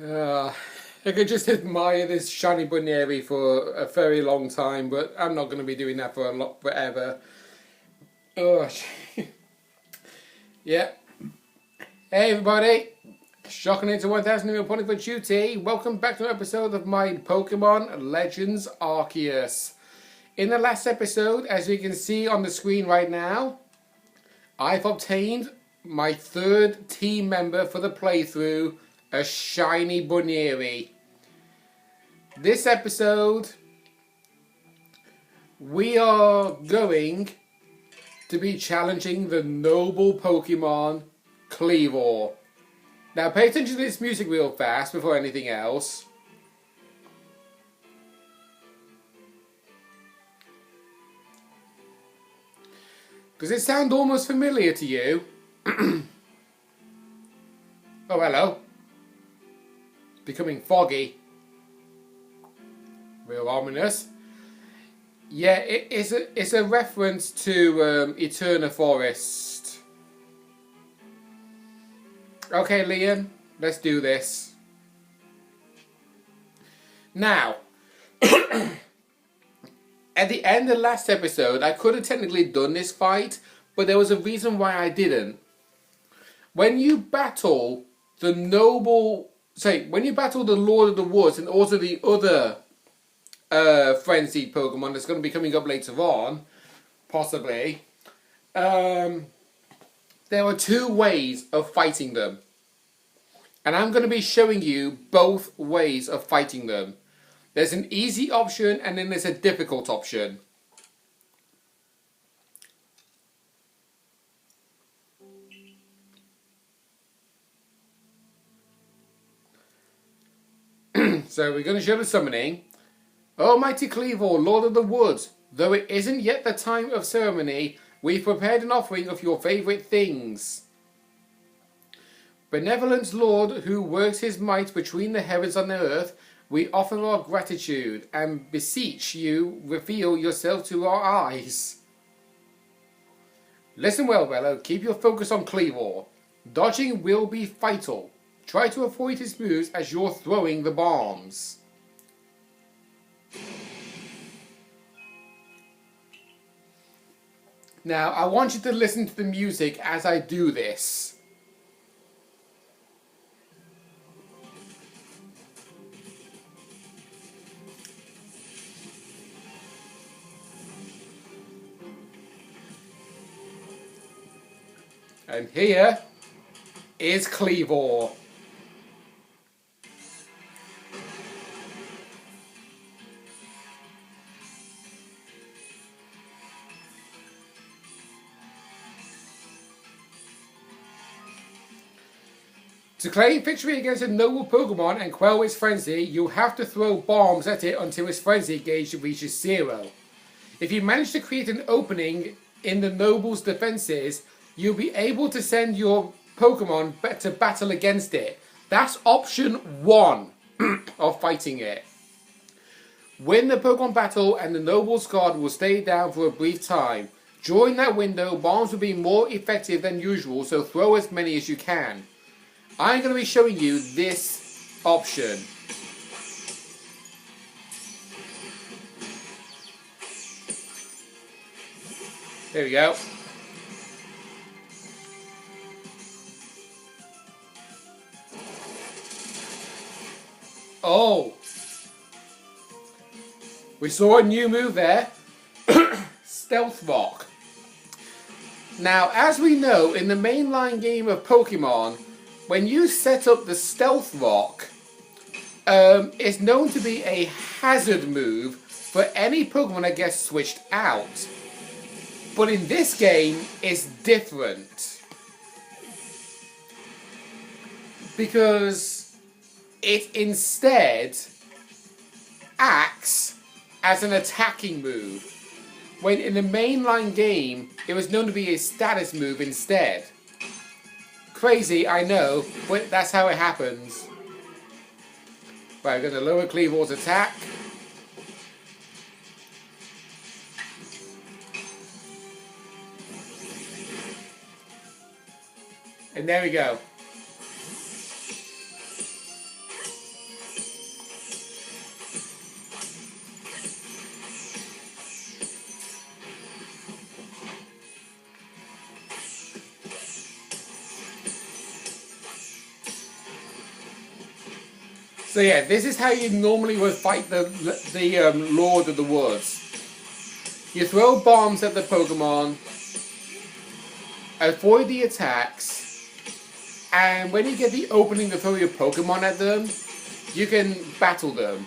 Uh, I could just admire this shiny Buneri for a very long time, but I'm not going to be doing that for a lot forever. Oh, yeah. Hey everybody, shocking into 1000 new opponent for duty. Welcome back to an episode of my Pokemon Legends Arceus. In the last episode, as you can see on the screen right now, I've obtained my third team member for the playthrough, a shiny Buneri. This episode, we are going to be challenging the noble Pokemon kleavor. Now pay attention to this music real fast before anything else. Does it sound almost familiar to you? Oh, hello. It's becoming foggy. Real ominous. Yeah, it's a reference to Eterna Forest. Okay, Liam, let's do this. Now, at the end of the last episode, I could have technically done this fight, but there was a reason why I didn't. When you battle the when you battle the Lord of the Woods and also the other frenzied Pokemon that's going to be coming up later on, possibly, there are two ways of fighting them. And I'm going to be showing you both ways of fighting them. There's an easy option and then there's a difficult option. So we're going to show the summoning. O mighty kleavor, Lord of the Woods, though it isn't yet the time of ceremony, we've prepared an offering of your favourite things. Benevolent Lord, who works his might between the heavens and the earth, we offer our gratitude and beseech you reveal yourself to our eyes. Listen well, Bello. Keep your focus on kleavor. Dodging will be vital. Try to avoid his moves as you're throwing the bombs. Now, I want you to listen to the music as I do this. And here is kleavor. To claim victory against a noble Pokemon and quell its frenzy, you'll have to throw bombs at it until its frenzy gauge reaches 0. If you manage to create an opening in the noble's defenses, you'll be able to send your Pokemon to battle against it. That's option 1 of fighting it. Win the Pokemon battle and the noble's guard will stay down for a brief time. During that window, bombs will be more effective than usual, so throw as many as you can. I'm going to be showing you this option. There we go. Oh! We saw a new move there. Stealth Rock. Now, as we know, in the mainline game of Pokemon, when you set up the Stealth Rock, it's known to be a hazard move for any Pokemon that gets switched out. But in this game, it's different. Because it instead acts as an attacking move. When in the mainline game, it was known to be a status move instead. Crazy, I know, but that's how it happens. Right, we're going to lower kleavor's attack. And there we go. So yeah, this is how you normally would fight the Lord of the Woods. You throw bombs at the Pokemon, avoid the attacks, and when you get the opening to throw your Pokemon at them, you can battle them.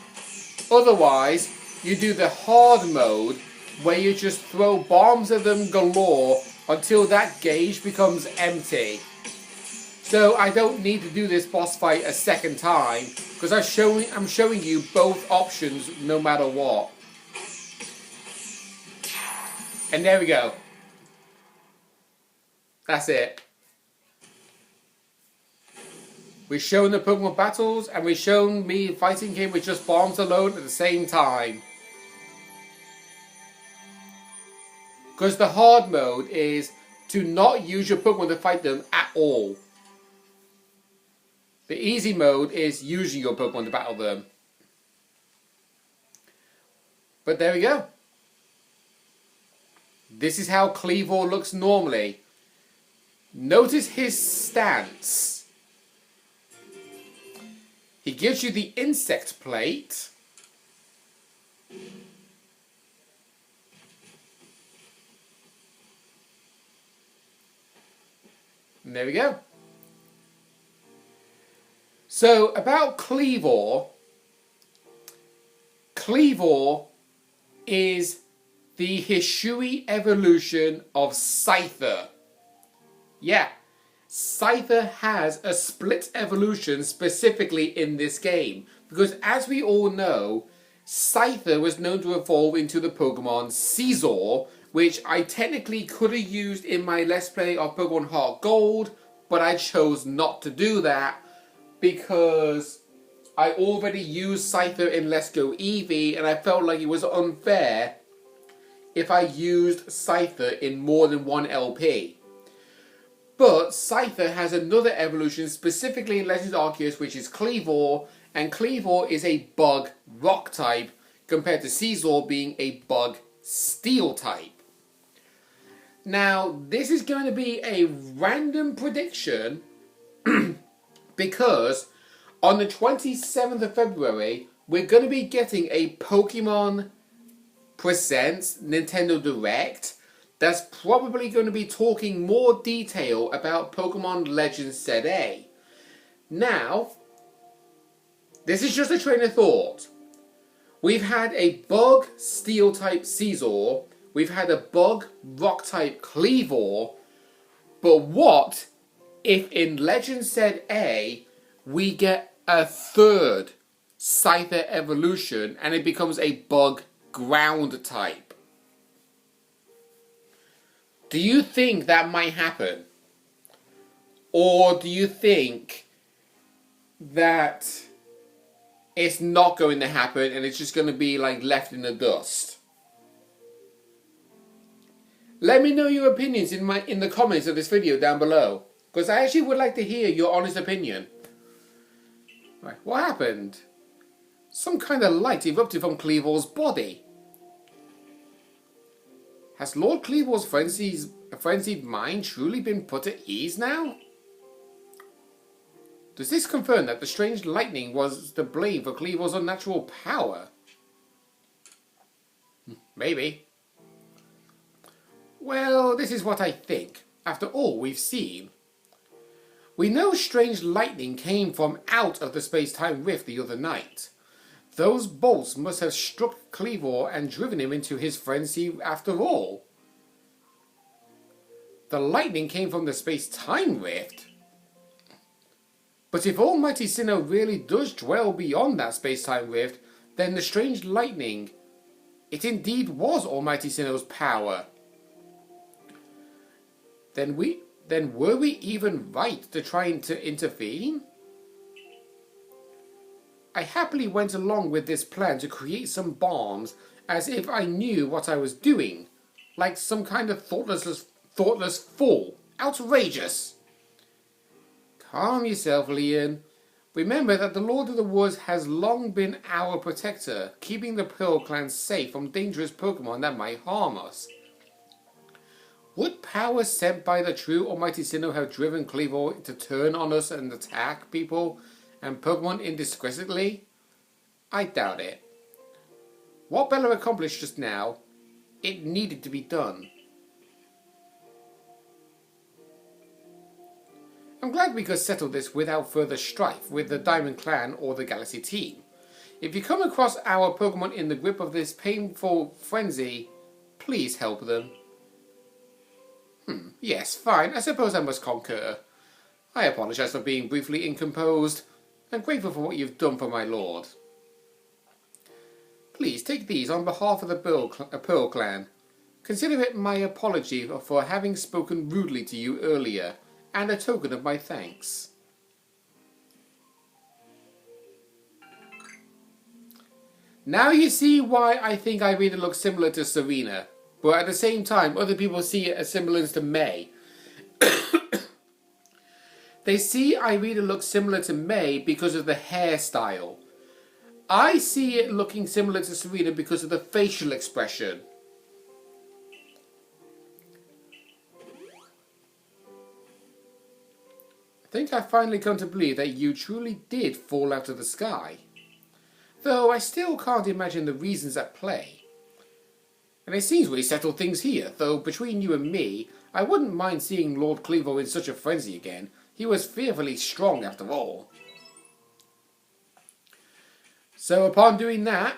Otherwise, you do the hard mode where you just throw bombs at them galore until that gauge becomes empty. So I don't need to do this boss fight a second time because I'm showing you both options no matter what. And there we go. That's it. We've shown the Pokemon battles and we've shown me fighting him with just bombs alone at the same time. Because the hard mode is to not use your Pokemon to fight them at all. The easy mode is using your Pokemon to battle them. But there we go. This is how Kleavor looks normally. Notice his stance. He gives you the insect plate. And there we go. So, about Kleavor. Kleavor is the Hishui evolution of Scyther. Yeah, Scyther has a split evolution specifically in this game. Because as we all know, Scyther was known to evolve into the Pokemon Scizor, which I technically could have used in my Let's Play of Pokemon Heart Gold, but I chose not to do that because I already used Scyther in Let's Go Eevee and I felt like it was unfair if I used Scyther in more than one LP. But Scyther has another evolution specifically in Legends Arceus, which is Kleavor, and Kleavor is a bug rock type compared to Scizor being a bug steel type. Now, this is going to be a random prediction because on the 27th of February, we're going to be getting a Pokemon Presents Nintendo Direct that's probably going to be talking more detail about Pokemon Legends ZA. Now, this is just a train of thought. We've had a bug steel type Scizor, we've had a bug rock type Kleavor, but what if in Legends ZA we get a third Scyther evolution and it becomes a bug ground type? Do you think that might happen? Or do you think that it's not going to happen and it's just going to be like left in the dust? Let me know your opinions in the comments of this video down below, because I actually would like to hear your honest opinion. Right, what happened? Some kind of light erupted from Kleavor's body. Has Lord Kleavor's frenzied mind truly been put at ease now? Does this confirm that the strange lightning was to blame for Kleavor's unnatural power? Maybe. Well, this is what I think, after all we've seen. We know strange lightning came from out of the space-time rift the other night. Those bolts must have struck Kleavor and driven him into his frenzy after all. The lightning came from the space-time rift? But if Almighty Sinnoh really does dwell beyond that space-time rift, then the strange lightning, it indeed was Almighty Sinnoh's power. Then were we even right to try to intervene? I happily went along with this plan to create some bombs as if I knew what I was doing, like some kind of thoughtless fool. Outrageous! Calm yourself, Leon. Remember that the Lord of the Woods has long been our protector, keeping the Pearl Clan safe from dangerous Pokemon that might harm us. Would power sent by the true Almighty Sinnoh have driven Kleavor to turn on us and attack people, and Pokemon indiscriminately? I doubt it. What Bella accomplished just now, it needed to be done. I'm glad we could settle this without further strife with the Diamond Clan or the Galaxy team. If you come across our Pokemon in the grip of this painful frenzy, please help them. Yes, fine, I suppose I must concur. I apologize for being briefly incomposed, and grateful for what you've done for my lord. Please take these on behalf of the Pearl Clan. Consider it my apology for having spoken rudely to you earlier, and a token of my thanks. Now you see why I think Irina looks similar to Serena, but at the same time other people see a semblance to May. They see Irina look similar to May because of the hairstyle. I see it looking similar to Serena because of the facial expression. I think I finally come to believe that you truly did fall out of the sky. Though I still can't imagine the reasons at play. And it seems we settled things here, though between you and me, I wouldn't mind seeing Lord Kleavor in such a frenzy again. He was fearfully strong after all. So upon doing that,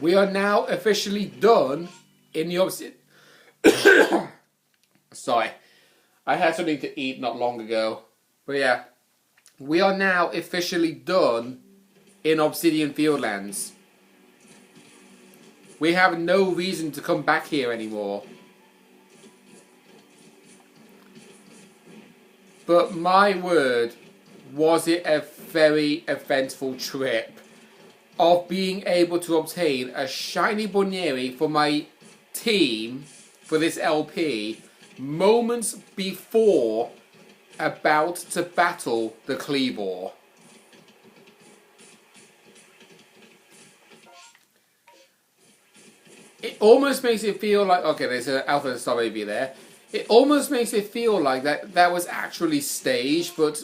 we are now officially done in the opposite... Sorry, I had something to eat not long ago. But yeah, we are now officially done in Obsidian Fieldlands. We have no reason to come back here anymore. But my word, was it a very eventful trip of being able to obtain a shiny Bonnieri for my team for this LP moments before about to battle the Kleavor. It almost makes it feel like, okay, there's an Alpha and Star Baby there. It almost makes it feel like that was actually staged, but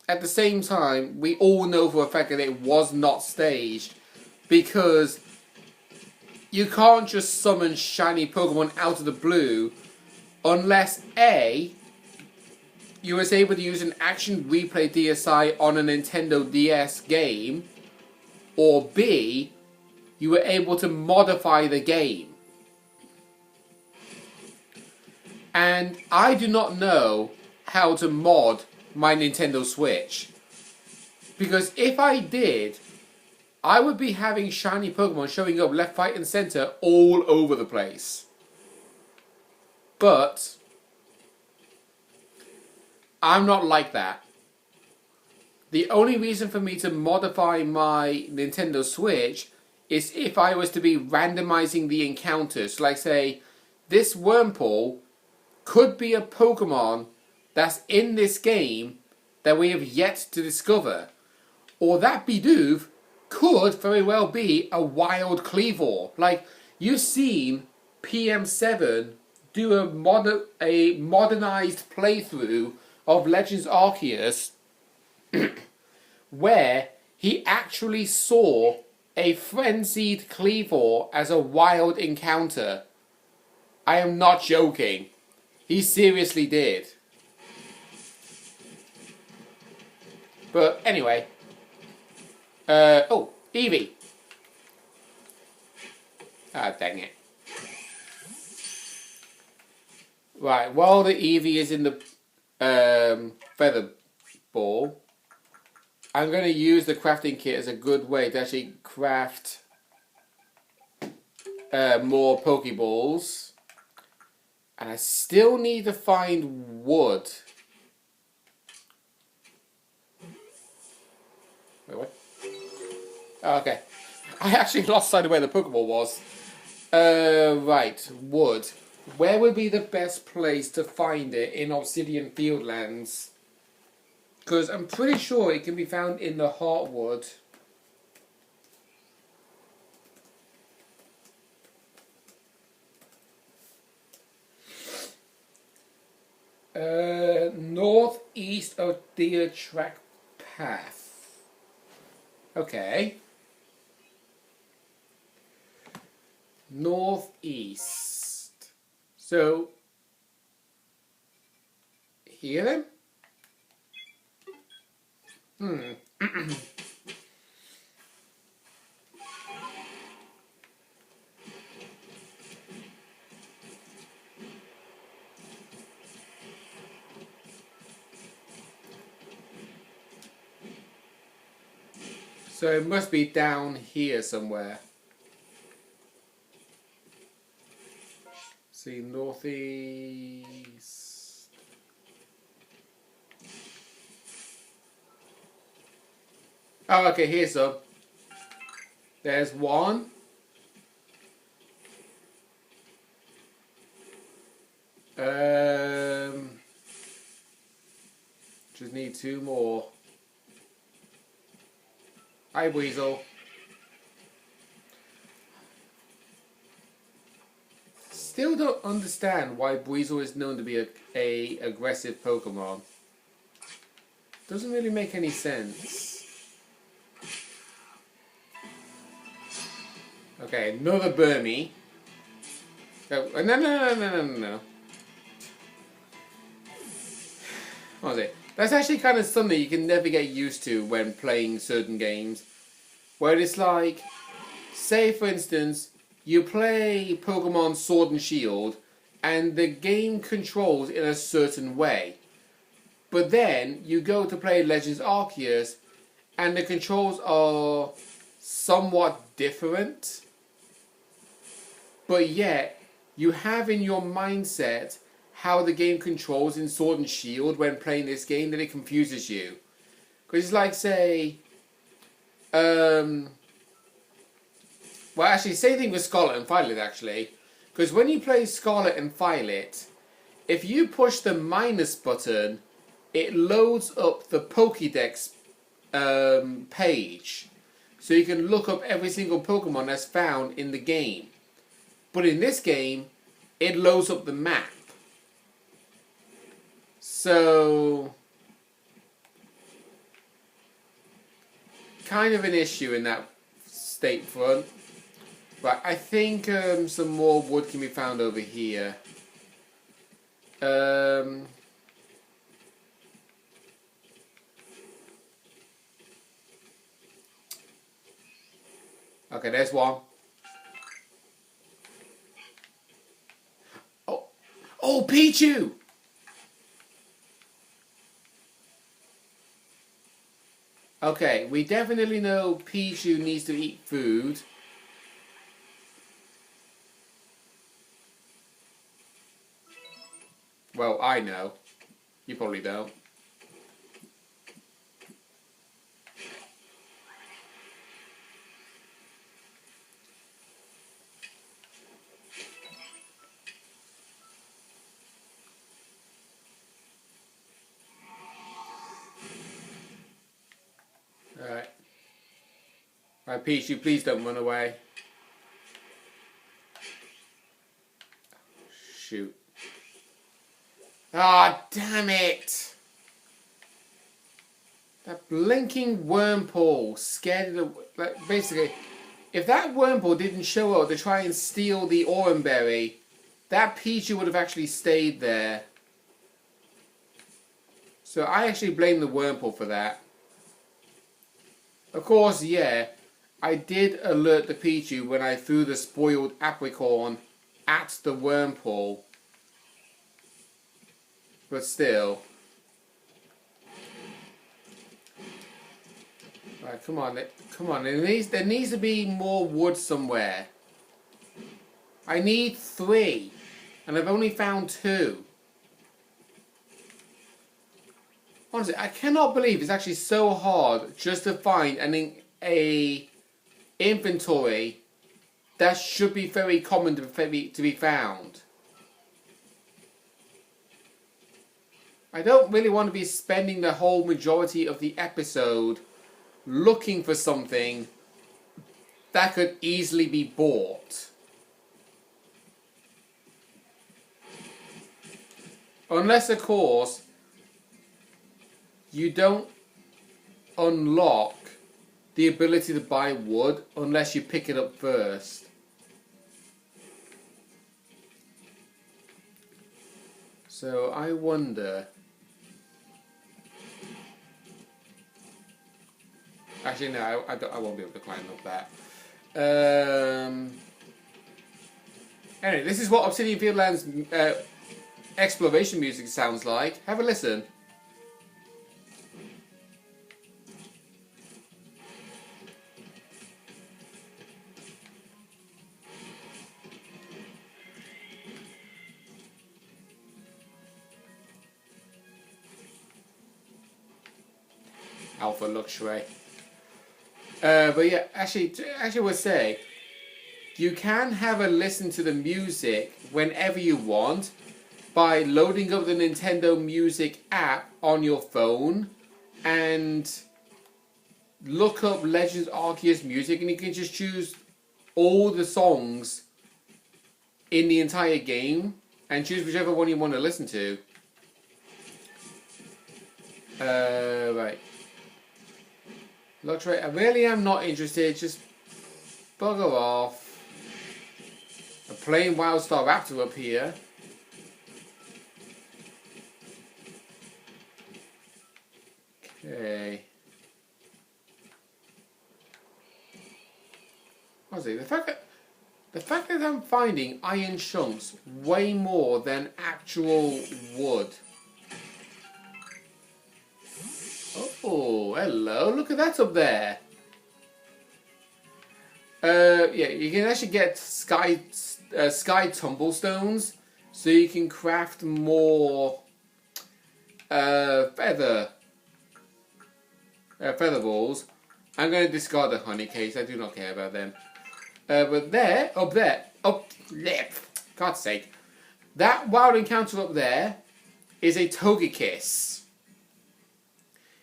at the same time, we all know for a fact that it was not staged, because you can't just summon shiny Pokemon out of the blue unless A, you was able to use an action replay DSi on a Nintendo DS game, or B, you were able to modify the game. And I do not know how to mod my Nintendo Switch. Because if I did, I would be having shiny Pokemon showing up left, right and center all over the place. But I'm not like that. The only reason for me to modify my Nintendo Switch is if I was to be randomizing the encounters. Like say, this Wurmple could be a Pokemon that's in this game that we have yet to discover. Or that Bidoof could very well be a wild Kleavor. Like, you've seen PM7 do a modernized playthrough of Legends Arceus where he actually saw a frenzied Kleavor as a wild encounter. I am not joking. He seriously did. But anyway. Oh, Eevee. Ah, dang it. Right, while the Eevee is in the feather ball, I'm going to use the crafting kit as a good way to actually craft more Pokeballs. And I still need to find wood. Wait, what? Oh, okay. I actually lost sight of where the Pokeball was. Right, wood. Where would be the best place to find it in Obsidian Fieldlands? Because I'm pretty sure it can be found in the Heartwood. Northeast of deer track path. Okay. Northeast. So, here then? So it must be down here somewhere. See, northeast. Oh, okay, here's some. There's one. Just need two more. Hi, Weasel. Still don't understand why Weasel is known to be a aggressive Pokemon. Doesn't really make any sense. Okay, another Burmy. Oh, no. What was it? That's actually kind of something you can never get used to when playing certain games. Where it's like, say for instance, you play Pokemon Sword and Shield, and the game controls in a certain way. But then, you go to play Legends Arceus, and the controls are somewhat different. But yet, you have in your mindset how the game controls in Sword and Shield when playing this game, that it confuses you. Because it's like, say, well, actually, same thing with Scarlet and Violet, actually. Because when you play Scarlet and Violet, if you push the minus button, it loads up the Pokédex page. So you can look up every single Pokemon that's found in the game. But in this game, it loads up the map. So, kind of an issue in that state front. Right, I think some more wood can be found over here. Okay, there's one. Oh, Pichu! Okay, we definitely know Pichu needs to eat food. Well, I know. You probably don't. Alright. Alright, Pichu, please don't run away. Shoot. Ah, damn it! That blinking wormhole scared it. Like, basically, if that wormhole didn't show up to try and steal the Oran Berry, that Pichu would have actually stayed there. So I actually blame the wormhole for that. Of course, yeah, I did alert the Pichu when I threw the spoiled apricorn at the wormhole. But still. Right, come on. There needs to be more wood somewhere. I need 3. And I've only found 2. Honestly, I cannot believe it's actually so hard just to find an inventory that should be very common to be found. I don't really want to be spending the whole majority of the episode looking for something that could easily be bought. Unless, of course, you don't unlock the ability to buy wood unless you pick it up first. So I wonder. Actually, no, I won't be able to climb up that. Anyway, this is what Obsidian Fieldland's exploration music sounds like. Have a listen. Alpha Luxury. But yeah, actually, I would say you can have a listen to the music whenever you want by loading up the Nintendo Music app on your phone and look up Legends Arceus music, and you can just choose all the songs in the entire game and choose whichever one you want to listen to. Right. Luxury, I really am not interested, just bugger off. A plain Wildstar Raptor up here. Okay. What's it? The fact that I'm finding iron chunks way more than actual wood. Oh, hello! Look at that up there. Yeah, you can actually get sky tumblestones, so you can craft more feather balls. I'm going to discard the honey case. I do not care about them. But up there, God's sake, that wild encounter up there is a Togekiss.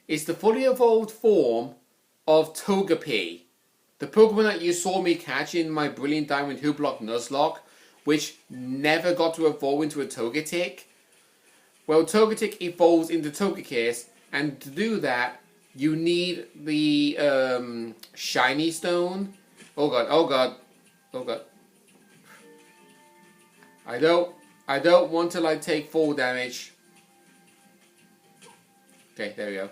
It's the fully evolved form of Togepi, the Pokemon that you saw me catch in my Brilliant Diamond Hooblock Nuzlocke, which never got to evolve into a Togetic. Well, Togetic evolves into Togekiss, and to do that, you need the Shiny Stone. Oh god, oh god, oh god. I don't want to like take fall damage. Okay, there we go.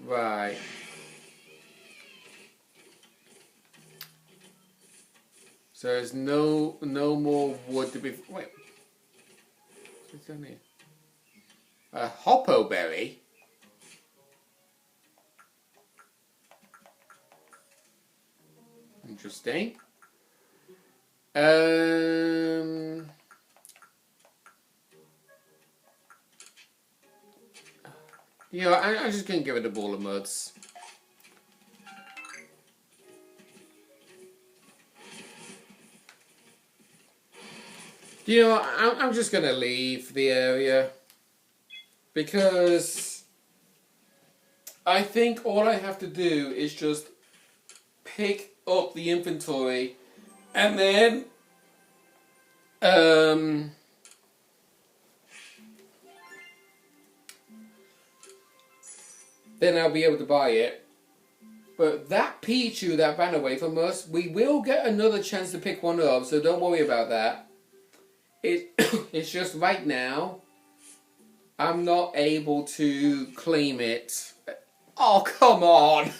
Right. So there's no more wood to be. Wait. What's down here? A Hoppo berry. Interesting. You know, I'm just going to give it a ball of muds. You know, I'm just going to leave the area. Because I think all I have to do is just pick up the inventory and then I'll be able to buy it. But that Pichu that ran away from us, we will get another chance to pick one up, so don't worry about that. It's just right now, I'm not able to claim it. Oh, come on!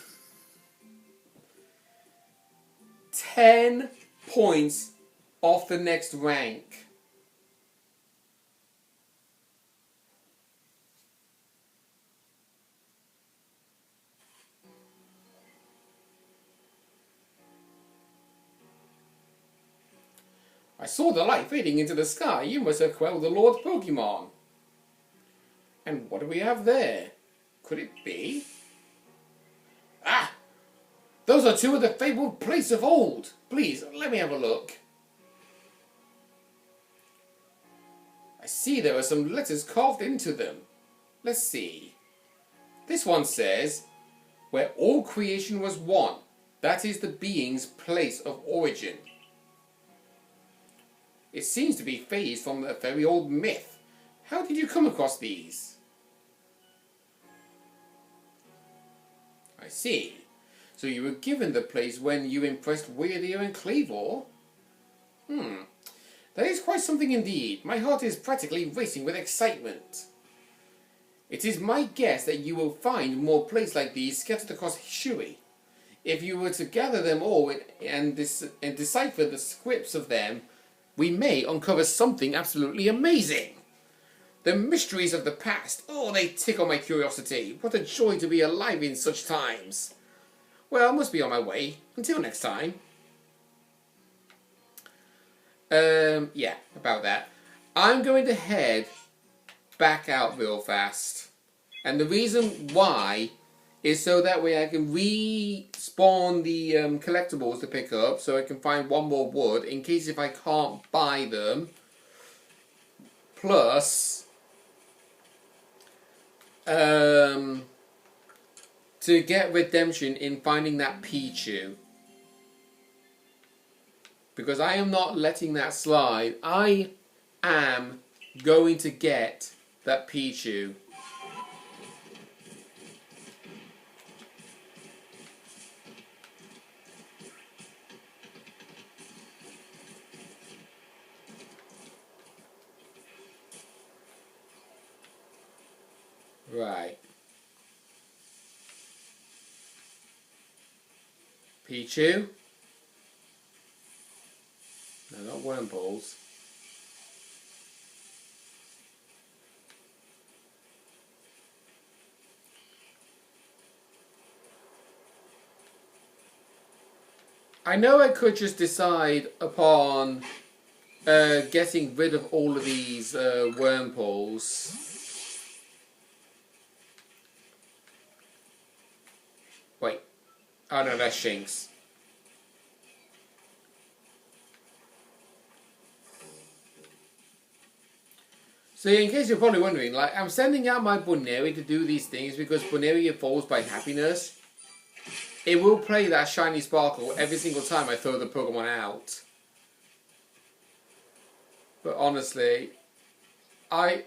10 points off the next rank. I saw the light fading into the sky. You must have quelled the Lord's Pokémon. And what do we have there? Could it be? Ah! Those are two of the fabled plates of old. Please, let me have a look. I see there are some letters carved into them. Let's see. This one says, where all creation was one. That is the being's place of origin. It seems to be phased from a very old myth. How did you come across these? I see. So you were given the place when you impressed Weirdio and Kleavor? That is quite something indeed. My heart is practically racing with excitement. It is my guess that you will find more places like these scattered across Hishui. If you were to gather them all and decipher the scripts of them, we may uncover something absolutely amazing. The mysteries of the past, oh, they tickle my curiosity. What a joy to be alive in such times. Well, I must be on my way. Until next time. Yeah, about that. I'm going to head back out real fast. And the reason why is so that way I can respawn the collectibles to pick up, so I can find one more wood in case if I can't buy them. Plus, to get redemption in finding that Pichu. Because I am not letting that slide. I am going to get that Pichu. Right. Pichu. No, not wormholes. I know I could just decide upon getting rid of all of these wormholes. Wait. Oh no, that's Shinx. So in case you're probably wondering, like, I'm sending out my Buneri to do these things because Buneri evolves by happiness. It will play that shiny sparkle every single time I throw the Pokemon out. But honestly, I'm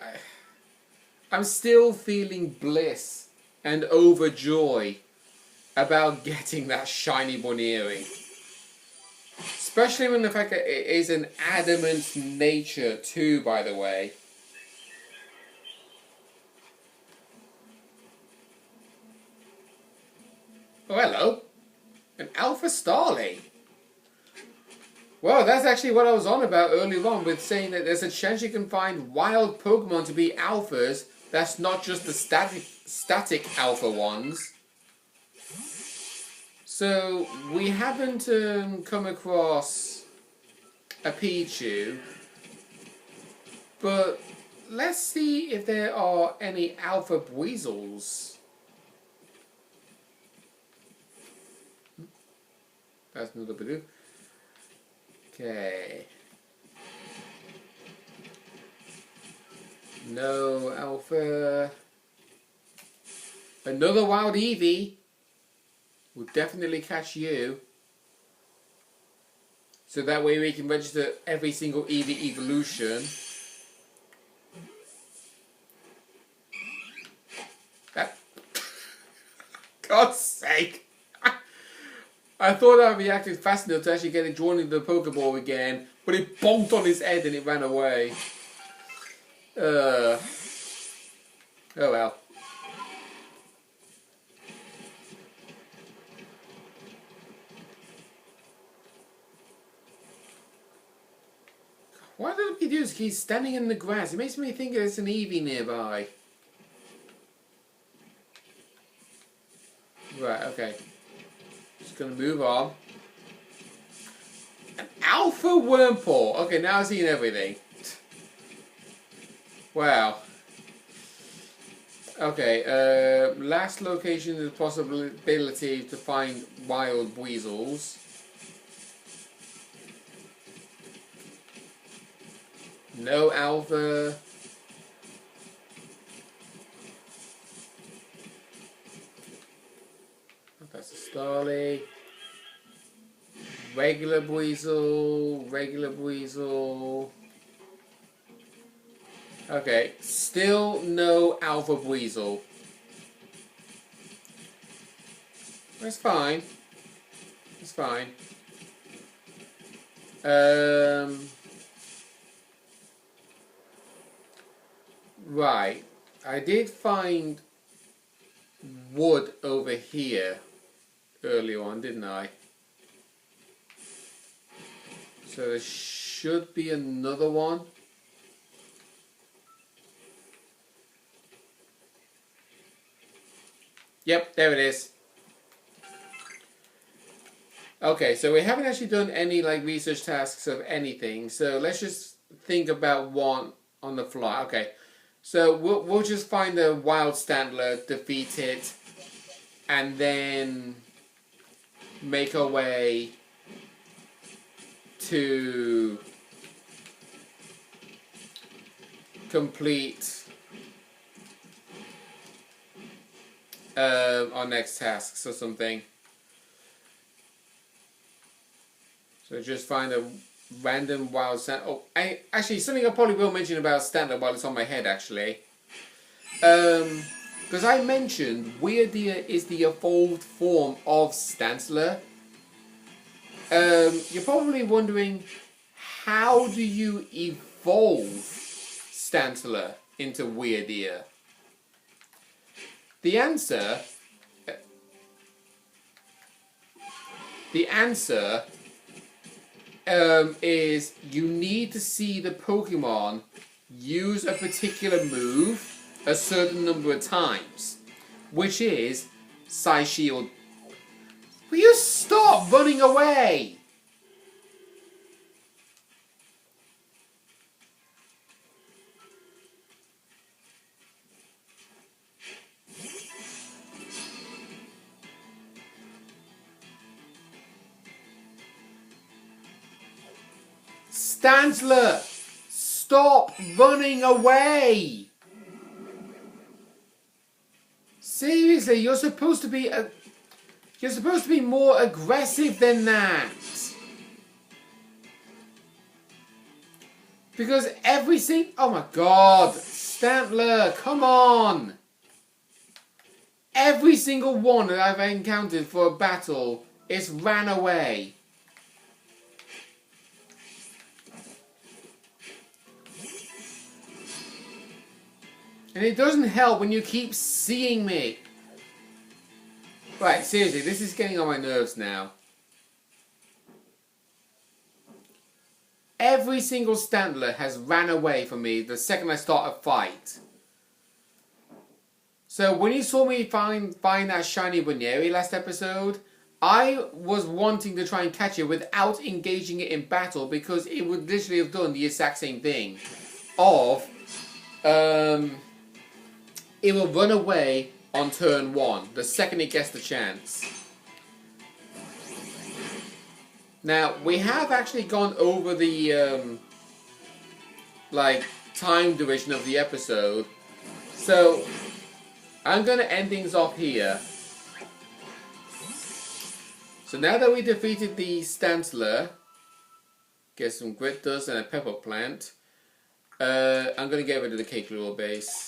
still feeling bliss and overjoy about getting that shiny Buneri. Especially when the fact that it is an adamant nature too, by the way. Oh, hello. An Alpha Starling. Well, that's actually what I was on about earlier on with saying that there's a chance you can find wild Pokemon to be alphas. That's not just the static alpha ones. So, we haven't come across a Pichu. But let's see if there are any alpha Buizzles. That's another Bidoo. Okay. No alpha. Another wild Eevee. We'll definitely catch you. So that way we can register every single Eevee evolution. That. God's sake. I thought I reacted fast enough to actually get it drawn into the Pokeball again, but it bonked on his head and it ran away. Oh well. Why do he do this? He's standing in the grass. It makes me think there's an Eevee nearby. Right, okay. Just gonna move on. An Alpha Wurmple! Okay, now I've seen everything. Wow. Okay, last location is the possibility to find wild Buizzles. No Alpha. That's a Starly. Regular Weasel, regular Weasel. Okay, still no Alpha Weasel. That's fine. It's fine. Right. I did find wood over here earlier on, didn't I? So there should be another one. Yep, there it is. Okay, so we haven't actually done any like research tasks of anything. So let's just think about one on the fly. Okay, so we'll just find a wild Stantler, defeat it, and then make our way to complete our next tasks or something. So just find a random wild Stantler. Oh, actually, something I probably will mention about Stantler while it's on my head, actually. Because I mentioned Weirdeer is the evolved form of Stantler. You're probably wondering, how do you evolve Stantler into Weirdeer? The answer is you need to see the Pokemon use a particular move a certain number of times, which is Psy Shield. Will you stop running away? Stantler, stop running away! Seriously, you're supposed to be more aggressive than that. Because oh my god, Stantler, come on! Every single one that I've encountered for a battle is ran away. And it doesn't help when you keep seeing me. Right, seriously, this is getting on my nerves now. Every single Stantler has ran away from me the second I start a fight. So when you saw me find that shiny Bunyeri last episode, I was wanting to try and catch it without engaging it in battle, because it would literally have done the exact same thing. It will run away on turn 1, the second it gets the chance. Now, we have actually gone over the, time duration of the episode. So, I'm going to end things off here. So now that we defeated the Stantler, get some grit dust and a pepper plant, I'm going to get rid of the Kleavor base.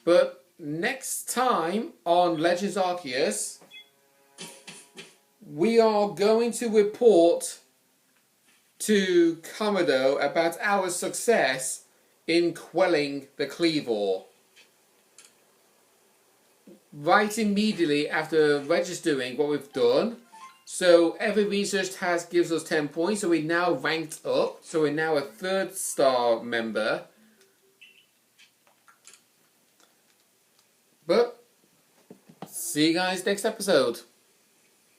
But next time on Legends Arceus, we are going to report to Komodo about our success in quelling the Kleavor. Right immediately after registering what we've done. So every research task gives us 10 points, so we're now ranked up. So we're now a 3rd star member. But see you guys next episode.